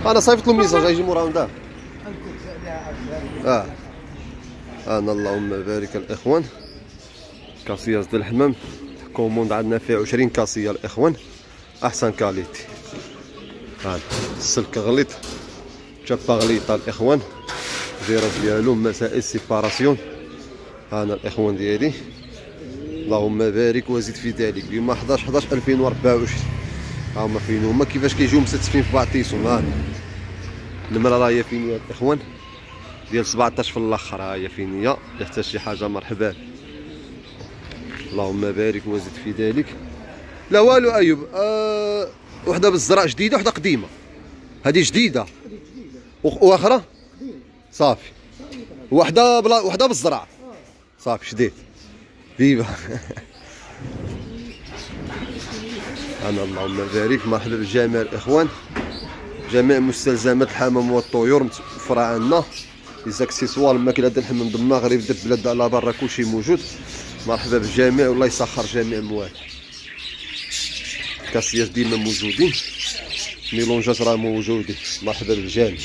انا صيفط له ميساج يجي موراهم دار. انا اللهم بارك الاخوان. كاسياس ديال الحمام كوموند عندنا فيه 20 كاسيه الاخوان، احسن كاليتي. هذا السلك غليظ، شابه غليظه الاخوان، الفيراج ديالو مسائل سيباراسيون. انا الاخوان ديالي اللهم بارك وزيد في ذلك. اليوم 11/11/2024. ها هما فين هما كيفاش كيجيو مستفين في بعضيهم. ها النمره راه هي فين يا الاخوان ديال 17 في الاخر. ها هي فين هي، اللي احتاج شي حاجه مرحبا. اللهم بارك وزيد في ذلك. لا والو ايوب. وحده بالزرع جديده وحده قديمه. هذه جديده واخرى صافي. وحده بالزرع صافي شديت فيفا. انا اللهم بارك. مرحبا بالجميع الاخوان، جميع مستلزمات الحمام والطيور متوفره عندنا. لي زاكسيسوار الماكله ديال الحمام د المغرب د البلاد على برا كلشي موجود. مرحبا بالجميع والله يسخر جميع المواد. كاسياس ديما موجودين، ميلونجات راه موجودين. مرحبا بالجميع.